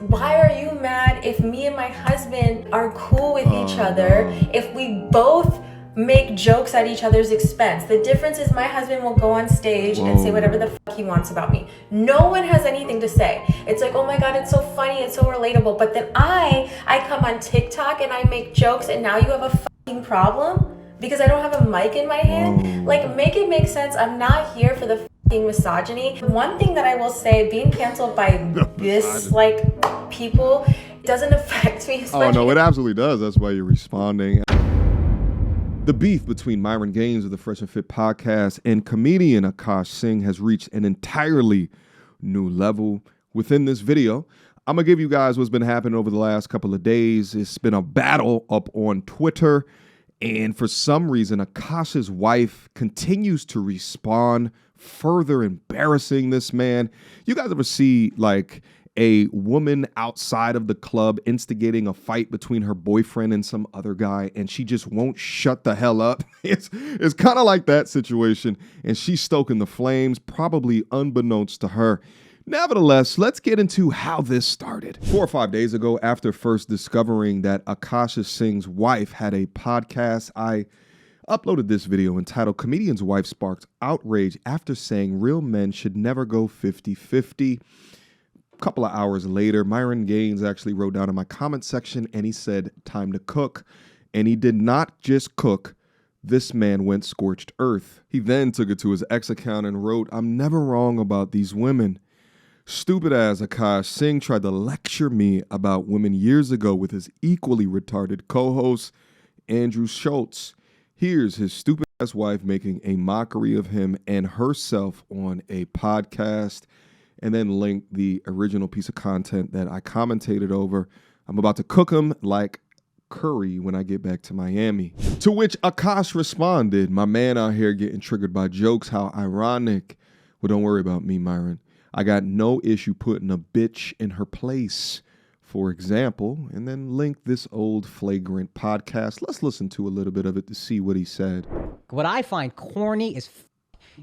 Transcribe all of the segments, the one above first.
Why are you mad if me and my husband are cool with each other, if we both make jokes at each other's expense? The difference is my husband will go on stage and say whatever the fuck he wants about me. No one has anything to say. It's like, oh my God, it's so funny, it's so relatable. But then I come on TikTok and I make jokes and now you have a fucking problem? Because I don't have a mic in my hand? Like, make it make sense. I'm not here for the fucking misogyny. One thing that I will say, being canceled by this, like, people, doesn't affect me. Oh, no, it absolutely does. That's why you're responding. The beef between Myron Gaines of the Fresh and Fit podcast and comedian Akaash Singh has reached an entirely new level. Within this video, I'm going to give you guys what's been happening over the last couple of days. It's been a battle up on Twitter. And for some reason, Akaash's wife continues to respond, further embarrassing this man. You guys ever see like a woman outside of the club instigating a fight between her boyfriend and some other guy, and she just won't shut the hell up? It's kind of like that situation, and she's stoking the flames, probably unbeknownst to her. Nevertheless, let's get into how this started. 4 or 5 days ago, after first discovering that Akaash Singh's wife had a podcast, I uploaded this video entitled "Comedian's Wife Sparks Outrage After Saying Real Men Should Never Go 50-50." A couple of hours later, Myron Gaines actually wrote down in my comment section and he said, "Time to cook." And he did not just cook. This man went scorched earth. He then took it to his ex account and wrote, "I'm never wrong about these women. Stupid ass Akaash Singh tried to lecture me about women years ago with his equally retarded co-host, Andrew Schultz. Here's his stupid ass wife making a mockery of him and herself on a podcast," and then link the original piece of content that I commentated over. I'm about to cook him like curry when I get back to Miami. To which Akaash responded, "My man out here getting triggered by jokes, how ironic. Well, don't worry about me, Myron. I got no issue putting a bitch in her place, for example," and then link this old flagrant podcast. Let's listen to a little bit of it to see what he said. What I find corny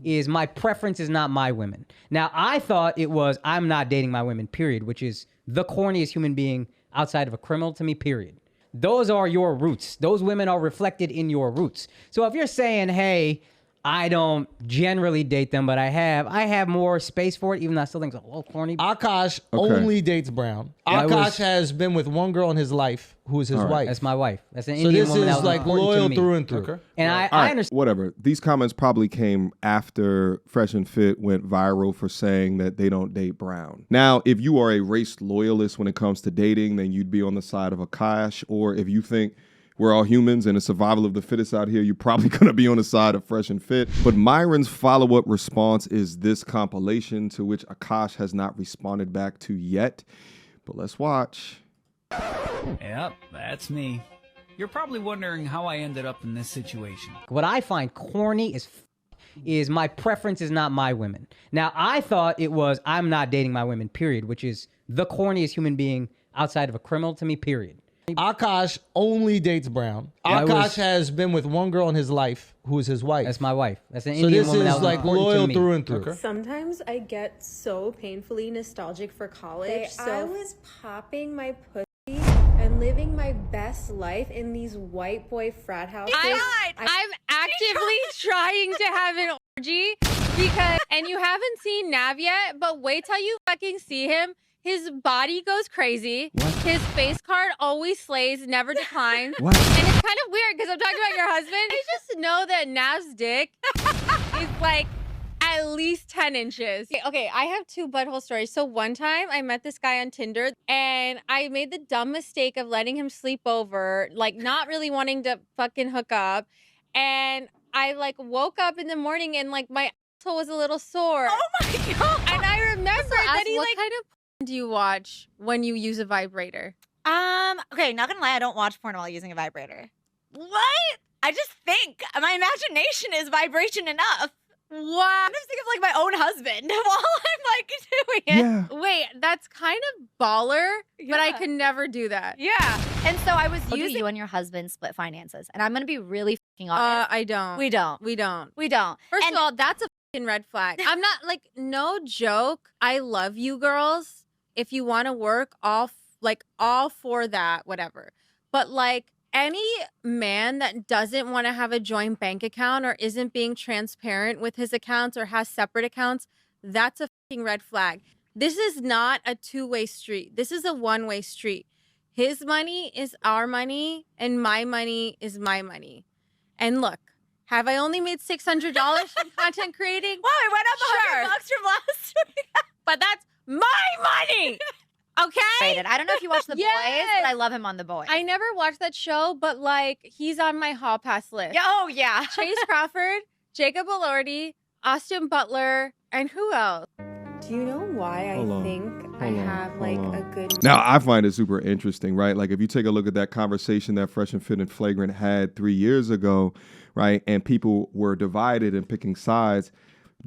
is my preference is not my women. Now, I thought it was I'm not dating my women, period, which is the corniest human being outside of a criminal to me, period. Those are your roots. Those women are reflected in your roots. So if you're saying, hey, I don't generally date them, but I have more space for it, even though I still think it's a little corny. Akaash only dates brown. Akaash has been with one girl in his life who is his wife. That's my wife. That's an So Indian this woman that is was like important loyal to me. through and through. Okay. And I understand. Whatever. These comments probably came after Fresh and Fit went viral for saying that they don't date brown. Now, if you are a race loyalist when it comes to dating, then you'd be on the side of Akaash. Or if you think we're all humans and it's survival of the fittest out here, you're probably going to be on the side of Fresh and Fit. But Myron's follow-up response is this compilation, to which Akaash has not responded back to yet. But let's watch. Yep, that's me. You're probably wondering how I ended up in this situation. What I find corny is my preference is not my women. Now, I thought it was I'm not dating my women, period, which is the corniest human being outside of a criminal to me, period. Akaash only dates brown. Akaash has been with one girl in his life who is his wife. That's my wife. That's an So Indian this woman that is was like important loyal to me. through and through. Sometimes I get so painfully nostalgic for college. I was popping my pussy and living my best life in these white boy frat houses. I'm actively trying to have an orgy because, and you haven't seen Nav yet, but wait till you fucking see him. His body goes crazy. What? His face card always slays, never declines. What? And it's kind of weird because I'm talking about your husband. I just know that Nav's dick is like at least 10 inches. Okay, I have 2 butthole stories. So one time I met this guy on Tinder and I made the dumb mistake of letting him sleep over, like not really wanting to fucking hook up. And I like woke up in the morning and like my asshole was a little sore. Oh my God. And I remember that he what like, kind of do you watch when you use a vibrator? Okay, not gonna lie, I don't watch porn while using a vibrator. What? I just think my imagination is vibration enough. What? I just think of like my own husband while I'm like doing it. Yeah. Wait, that's kind of baller, but I Yeah. could never do that. Yeah. And so I was Do using. you and your husband split finances? And I'm going to be really fucking honest. I don't. We don't. We don't. We don't. First And- of all, that's a fucking red flag. I'm not like, no joke. I love you girls. if you want to work, all for that, whatever. But like any man that doesn't want to have a joint bank account or isn't being transparent with his accounts or has separate accounts, that's a fucking red flag. This is not a two-way street. This is a one-way street. His money is our money and my money is my money. And look, have I only made $600 from content creating? Wow, it went up $100 from last week. But that's my money. Okay? I don't know if you watch The Boys, but I love him on The Boys. I never watched that show, but like he's on my hall pass list. Yeah, oh yeah. Chase Crawford, Jacob Elordi, Austin Butler, and who else? Do you know why I think I have like a good... Now, I find it super interesting, right? Like if you take a look at that conversation that Fresh and Fit and Flagrant had 3 years ago, right? And people were divided and picking sides.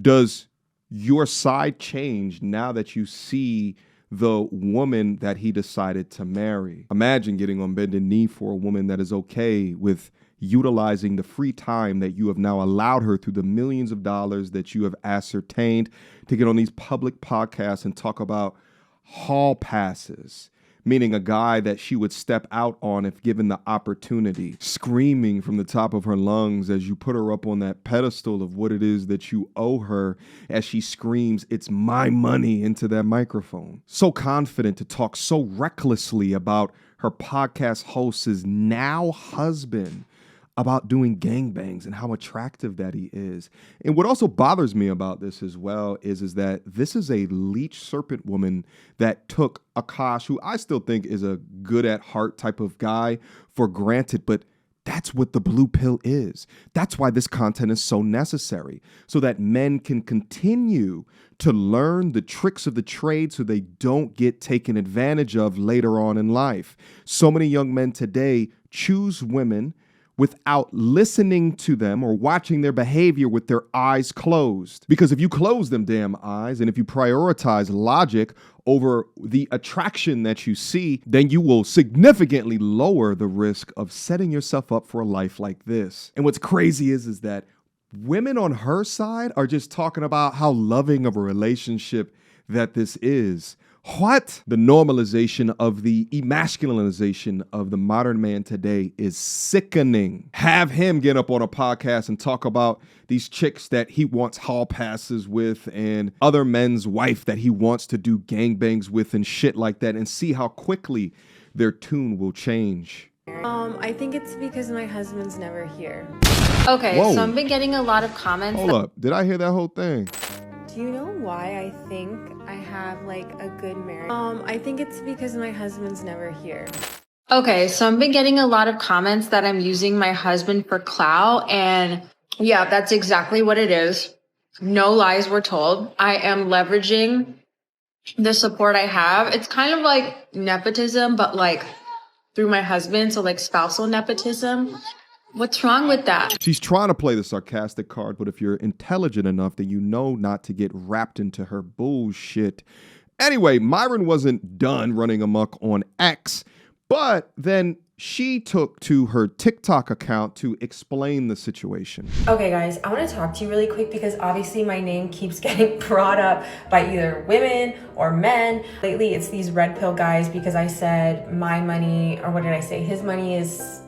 Does your side change now that you see the woman that he decided to marry? Imagine getting on bended knee for a woman that is okay with utilizing the free time that you have now allowed her through the millions of dollars that you have ascertained to get on these public podcasts and talk about hall passes, meaning a guy that she would step out on if given the opportunity, screaming from the top of her lungs as you put her up on that pedestal of what it is that you owe her as she screams, "It's my money," into that microphone. So confident to talk so recklessly about her podcast host's now husband, about doing gangbangs and how attractive that he is. And what also bothers me about this as well is that this is a leech serpent woman that took Akaash, who I still think is a good at heart type of guy, for granted, but that's what the blue pill is. That's why this content is so necessary, so that men can continue to learn the tricks of the trade so they don't get taken advantage of later on in life. So many young men today choose women without listening to them or watching their behavior with their eyes closed. Because if you close them damn eyes and if you prioritize logic over the attraction that you see, then you will significantly lower the risk of setting yourself up for a life like this. And what's crazy is that women on her side are just talking about how loving of a relationship that this is. What? The normalization of the emasculinization of the modern man today is sickening. Have him get up on a podcast and talk about these chicks that he wants hall passes with and other men's wife that he wants to do gangbangs with and shit like that, and see how quickly their tune will change. I think it's because my husband's never here. Okay, Whoa. so I've been getting a lot of comments. Hold up. Did I hear that whole thing? Do you know why I think I have like a good marriage? I think it's because my husband's never here. Okay, so I've been getting a lot of comments that I'm using my husband for clout, and yeah, that's exactly what it is. No lies were told. I am leveraging the support I have. It's kind of like nepotism, but like through my husband, so like spousal nepotism. What's wrong with that? She's trying to play the sarcastic card, but if you're intelligent enough, then you know not to get wrapped into her bullshit. Anyway, Myron wasn't done running amok on X, but then she took to her TikTok account to explain the situation. Okay, guys, I want to talk to you really quick because obviously my name keeps getting brought up by either women or men. Lately, it's these red pill guys because I said my money, or what did I say? His money is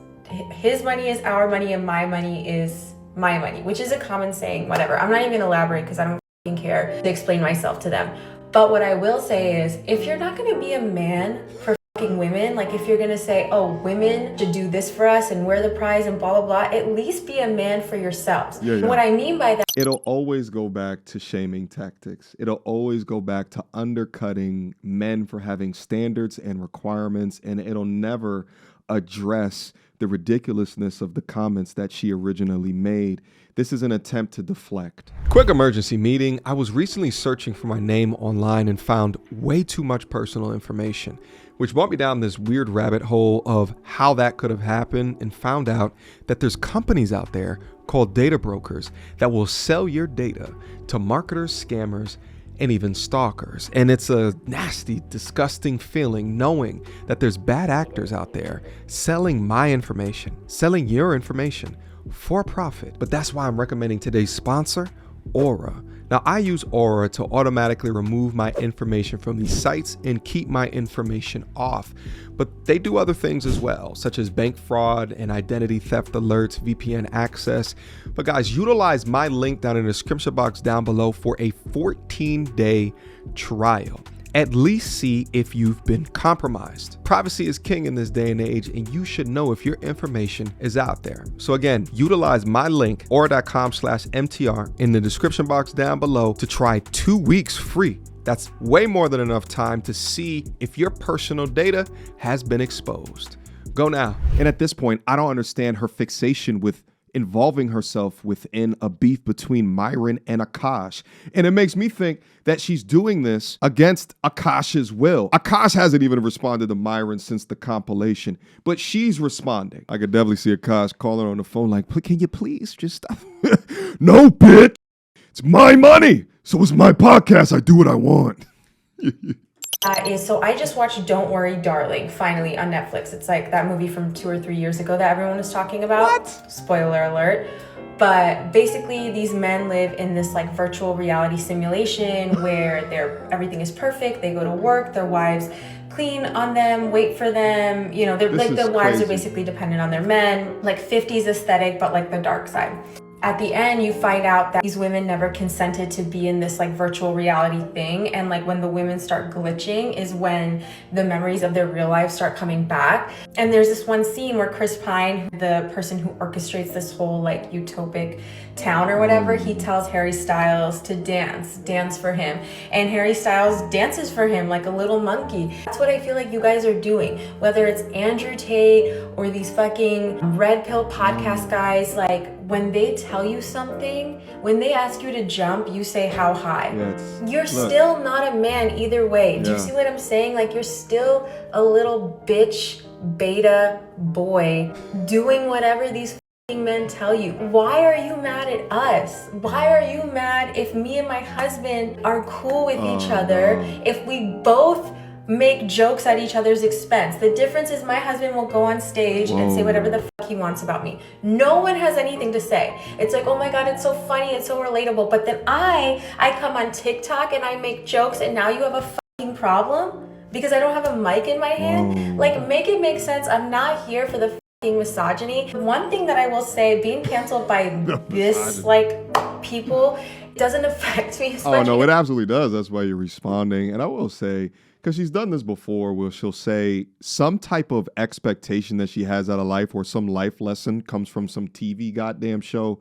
our money and my money is my money, which is a common saying, whatever. I'm not even gonna elaborate because I don't fucking care to explain myself to them. But what I will say is, if you're not gonna be a man for fucking women, like if you're gonna say, oh, women should do this for us and we're the prize and blah, blah, blah, at least be a man for yourselves. Yeah. And what I mean by that, It'll always go back to shaming tactics. It'll always go back to undercutting men for having standards and requirements, and it'll never address the ridiculousness of the comments that she originally made. This is an attempt to deflect. Quick emergency meeting. I was recently searching for my name online and found way too much personal information, which brought me down this weird rabbit hole of how that could have happened, and found out that there's companies out there called data brokers that will sell your data to marketers, scammers, and even stalkers. And it's a nasty, disgusting feeling knowing that there's bad actors out there selling my information, selling your information for profit. But that's why I'm recommending today's sponsor, Aura. Now, I use Aura to automatically remove my information from these sites and keep my information off, but they do other things as well, such as bank fraud and identity theft alerts, VPN access. But guys, utilize my link down in the description box down below for a 14-day trial. At least see if you've been compromised. Privacy is king in this day and age, and you should know if your information is out there. So again, utilize my link, aura.com/MTR, in the description box down below to try 2 weeks free. That's way more than enough time to see if your personal data has been exposed. Go now. And at this point, I don't understand her fixation with involving herself within a beef between Myron and Akaash. And it makes me think that she's doing this against Akaash's will. Akaash hasn't even responded to Myron since the compilation, but she's responding. I could definitely see Akaash calling her on the phone like, can you please just stop? No, bitch. It's my money. So it's my podcast. I do what I want. So I just watched Don't Worry, Darling, finally on Netflix. It's like that movie from 2 or 3 years ago that everyone was talking about. What? Spoiler alert. But basically these men live in this like virtual reality simulation where everything is perfect. They go to work, their wives clean on them, wait for them. You know, they're like the wives are basically dependent on their men. Like 50s aesthetic, but like the dark side. At the end, you find out that these women never consented to be in this like virtual reality thing. And like when the women start glitching is when the memories of their real life start coming back. And there's this one scene where Chris Pine, the person who orchestrates this whole like utopic town or whatever, he tells Harry Styles to dance for him. And Harry Styles dances for him like a little monkey. That's what I feel like you guys are doing. Whether it's Andrew Tate or these fucking red pill podcast guys, like when they tell you something, when they ask you to jump, you say how high. You're still not a man either way. Do you see what I'm saying? Like you're still a little bitch beta boy doing whatever these men tell you. Why are you mad at us? Why are you mad if me and my husband are cool with each other, if we both make jokes at each other's expense? The difference is my husband will go on stage and say whatever the fuck he wants about me. No one has anything to say. It's like, oh my God, it's so funny, it's so relatable. But then I come on TikTok and I make jokes and now you have a fucking problem because I don't have a mic in my hand? Like, make it make sense. I'm not here for the fucking misogyny. One thing that I will say, being canceled by this like people doesn't affect me. Oh no, it absolutely does. That's why you're responding. And I will say, because she's done this before, where she'll say some type of expectation that she has out of life or some life lesson comes from some TV goddamn show.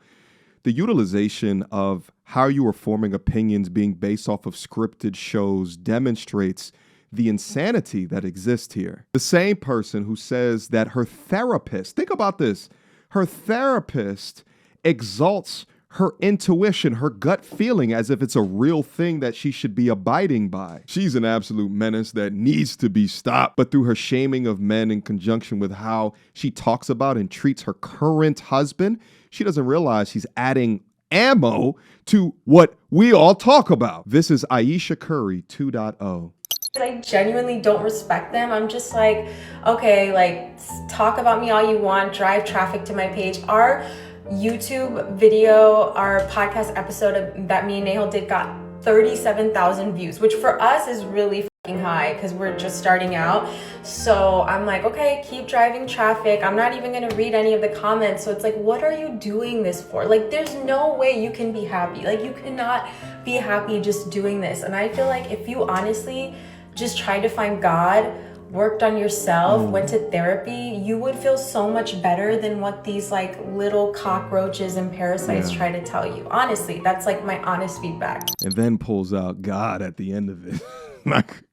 The utilization of how you are forming opinions being based off of scripted shows demonstrates the insanity that exists here. The same person who says that her therapist, think about this, her therapist exalts her intuition, her gut feeling, as if it's a real thing that she should be abiding by. She's an absolute menace that needs to be stopped, but through her shaming of men in conjunction with how she talks about and treats her current husband, she doesn't realize she's adding ammo to what we all talk about. This is Aisha Curry 2.0. I genuinely don't respect them. I'm just like, okay, like talk about me all you want, drive traffic to my page. Our YouTube video, our podcast episode that me and Nahal did got 37,000 views, which for us is really fucking high because we're just starting out. So I'm like, okay, keep driving traffic. I'm not even gonna read any of the comments. So it's like, what are you doing this for? Like, there's no way you can be happy. Like, you cannot be happy just doing this. And I feel like if you honestly just tried to find God, worked on yourself, went to therapy, you would feel so much better than what these like little cockroaches and parasites try to tell you. Honestly, that's like my honest feedback. And then pulls out God at the end of it. Like,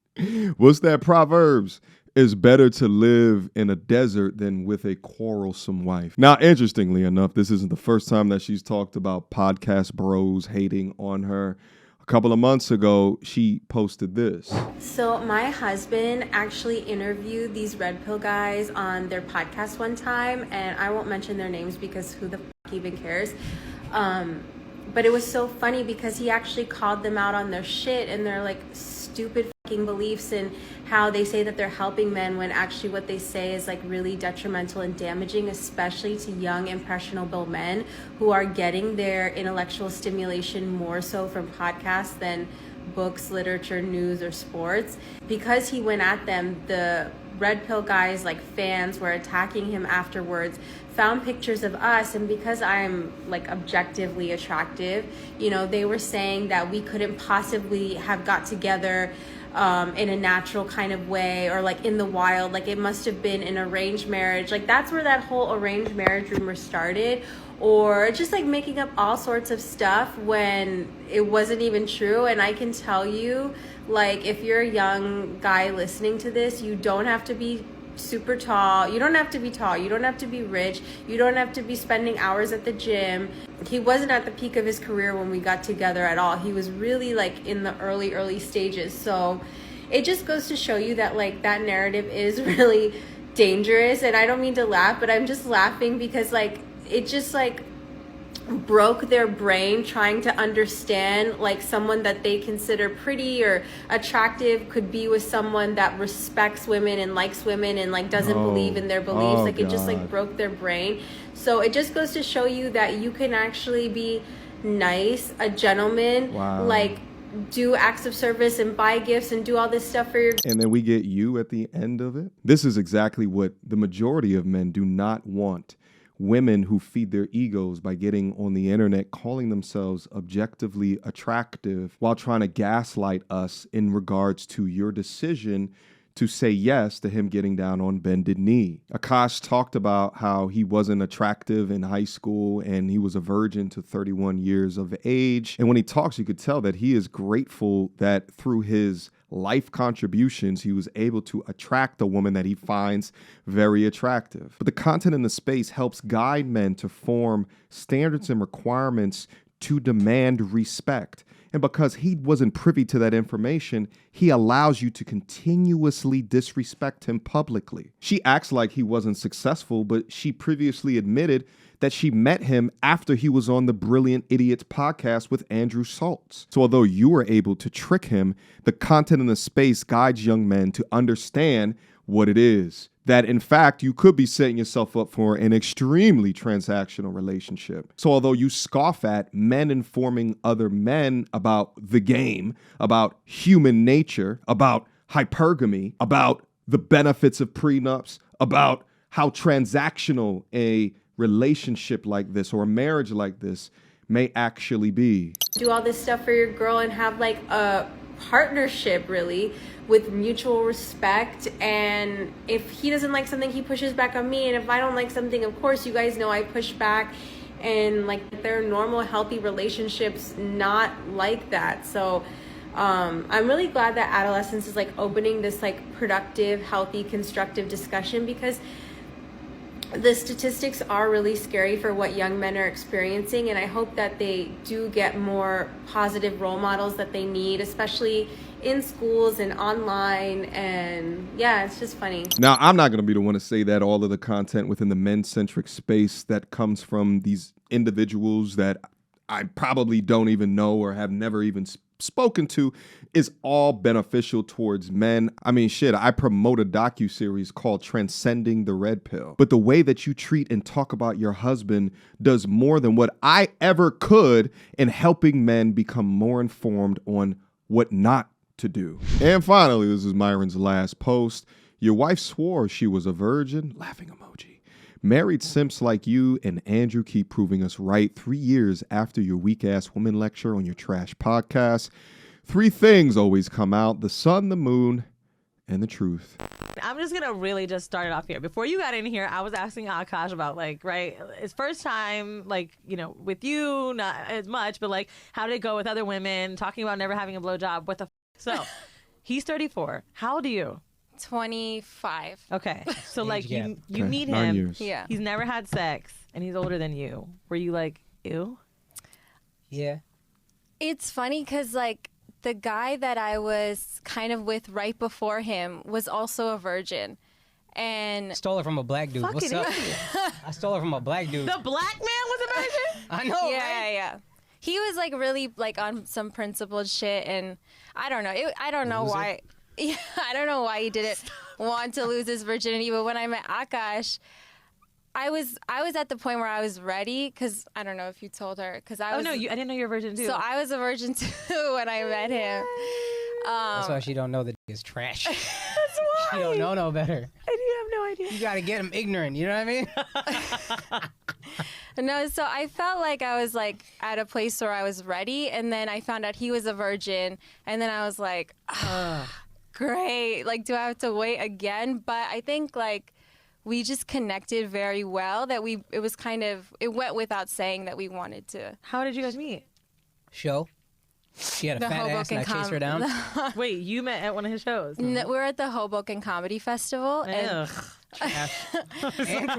what's that Proverbs? It's better to live in a desert than with a quarrelsome wife. Now, interestingly enough, this isn't the first time that she's talked about podcast bros hating on her. A couple of months ago, she posted this. So my husband actually interviewed these red pill guys on their podcast one time, and I won't mention their names because who the fuck even cares. But it was so funny because he actually called them out on their shit and their like stupid beliefs and how they say that they're helping men when actually what they say is like really detrimental and damaging, especially to young impressionable men who are getting their intellectual stimulation more so from podcasts than books, literature, news, or sports. Because he went at them, the red pill guys, like fans, were attacking him afterwards, found pictures of us, and because I'm like objectively attractive, you know, they were saying that we couldn't possibly have got together in a natural kind of way, or like in the wild, like it must have been an arranged marriage. Like that's where that whole arranged marriage rumor started, or just like making up all sorts of stuff when it wasn't even true. And I can tell you, like, if you're a young guy listening to this, you don't have to be super tall, you don't have to be tall, you don't have to be rich, you don't have to be spending hours at the gym. He wasn't at the peak of his career when we got together at all. He was really like in the early stages. So it just goes to show you that like that narrative is really dangerous. And I don't mean to laugh, but I'm just laughing because like it just like broke their brain trying to understand like someone that they consider pretty or attractive could be with someone that respects women and likes women and like doesn't believe in their beliefs. Like it just like broke their brain. So it just goes to show you that you can actually be nice, a gentleman, like do acts of service and buy gifts and do all this stuff for your... And then we get you at the end of it. This is exactly what the majority of men do not want. Women who feed their egos by getting on the internet, calling themselves objectively attractive while trying to gaslight us in regards to your decision to say yes to him getting down on bended knee. Akaash talked about how he wasn't attractive in high school and he was a virgin to 31 years of age. And when he talks, you could tell that he is grateful that through his life contributions, he was able to attract a woman that he finds very attractive. But the content in the space helps guide men to form standards and requirements to demand respect. And because he wasn't privy to that information, he allows you to continuously disrespect him publicly. She acts like he wasn't successful, but she previously admitted that she met him after he was on the Brilliant Idiots podcast with Andrew Schultz. So although you were able to trick him, the content in the space guides young men to understand what it is. That in fact, you could be setting yourself up for an extremely transactional relationship. So although you scoff at men informing other men about the game, about human nature, about hypergamy, about the benefits of prenups, about how transactional a relationship like this or a marriage like this may actually be. Do all this stuff for your girl and have like a partnership really with mutual respect, and if he doesn't like something, he pushes back on me, and if I don't like something, of course you guys know I push back, and like they're normal healthy relationships not like that. So I'm really glad that adolescence is like opening this like productive, healthy, constructive discussion, because the statistics are really scary for what young men are experiencing, and I hope that they do get more positive role models that they need, especially in schools and online. And yeah, it's just funny. Now, I'm not going to be the one to say that all of the content within the men-centric space that comes from these individuals that I probably don't even know or have never even spoken to is all beneficial towards men. I mean, shit, I promote a docuseries called Transcending the Red Pill. But the way that you treat and talk about your husband does more than what I ever could in helping men become more informed on what not to do. And finally, this is Myron's last post. Your wife swore she was a virgin. Laughing emoji. Married simps like you and Andrew keep proving us right 3 years after your weak-ass woman lecture on your trash podcast. 3 things always come out: the sun, the moon, and the truth. I'm just going to really just start it off here. Before you got in here, I was asking Akaash about, like, right, his first time, like, you know, with you, not as much, but, like, how did it go with other women, talking about never having a blowjob, what the f***? So, he's 34. How old are you? 25. Okay. So, like, you meet 9 him. years. Yeah. He's never had sex, and he's older than you. Were you like, ew? Yeah. It's funny because, like, the guy that I was kind of with right before him was also a virgin. And Stole it from a black dude. What's up? I stole it from a black dude. The black man was a virgin? I know, yeah, right? yeah. He was like really like on some principled shit, and I don't know. I don't know why. Yeah, I don't know why he didn't want to lose his virginity, but when I met Akaash, I was at the point where I was ready, because I don't know if you told her, because I was. I didn't know you were a virgin too. So I was a virgin too when I met him. That's why she don't know that is trash. That's why. She don't know no better. I do have no idea. You gotta get him ignorant. You know what I mean? No, so I felt like I was like at a place where I was ready, and then I found out he was a virgin, and then I was like, great. Like, do I have to wait again? But I think like we just connected very well. That it went without saying that we wanted to. How did you guys meet? Show. She had a The fat ass and I chased her down. Wait, you met at one of his shows? No, we're at the Hoboken Comedy Festival. And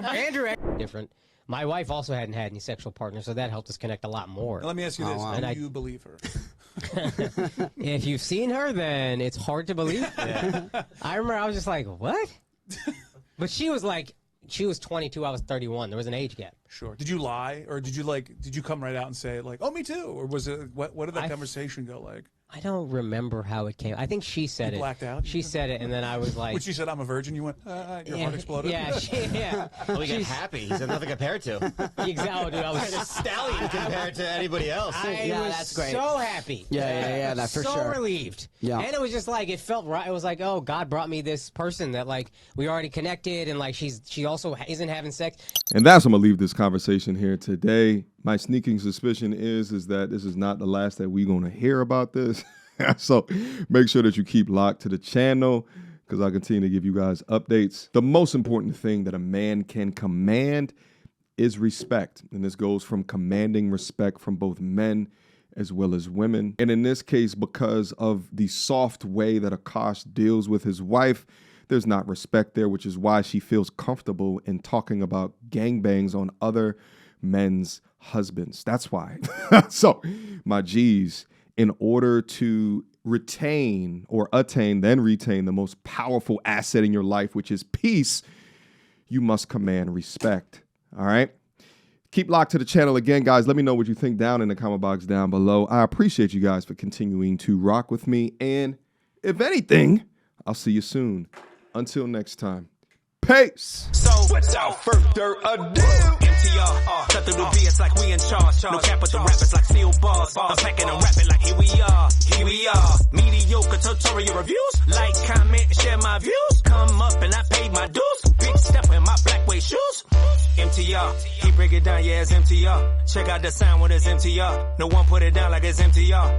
Andrew. Different. My wife also hadn't had any sexual partners, so that helped us connect a lot more. Now, let me ask you this. Do you believe her? If you've seen her, then it's hard to believe. Yeah. I remember I was just like, what? But she was 22, I was 31. There was an age gap. Sure. Did you lie, or did you come right out and say like, "Oh, me too," or was it what did that conversation go like? I don't remember how it came. I think she said it. Blacked out. She said it, and then I was like, when she said, "I'm a virgin," you went, your heart exploded. Yeah. Well, he got happy. He said nothing compared to. Exactly, dude. I was a stallion compared to anybody else. That's great. So happy. Yeah, that for sure. So relieved. Yeah. And it was just like, it felt right. It was like, oh, God brought me this person that like we already connected, and like she also isn't having sex. And that's I'm gonna leave this conversation here today. My sneaking suspicion is that this is not the last that we're gonna hear about this. So make sure that you keep locked to the channel, because I'll continue to give you guys updates. The most important thing that a man can command is respect. And this goes from commanding respect from both men as well as women. And in this case, because of the soft way that Akaash deals with his wife, there's not respect there, which is why she feels comfortable in talking about gangbangs on other men's husbands. That's why. So, my G's, in order to retain or attain, then retain the most powerful asset in your life, which is peace, you must command respect. All right? Keep locked to the channel. Again, guys, let me know what you think down in the comment box down below. I appreciate you guys for continuing to rock with me. And if anything, I'll see you soon. Until next time. Peace. So, without further ado, MTR, cut through the BS like we in charge. No cap with the rappers like steel bars. I'm packing and rapping like here we are. Mediocre tutorial reviews. Like, comment, share my views. Come up and I paid my dues. Big step in my black way shoes. MTR, he break it down, yeah, it's MTR. Check out the sound with his MTR. No one put it down like it's MTR.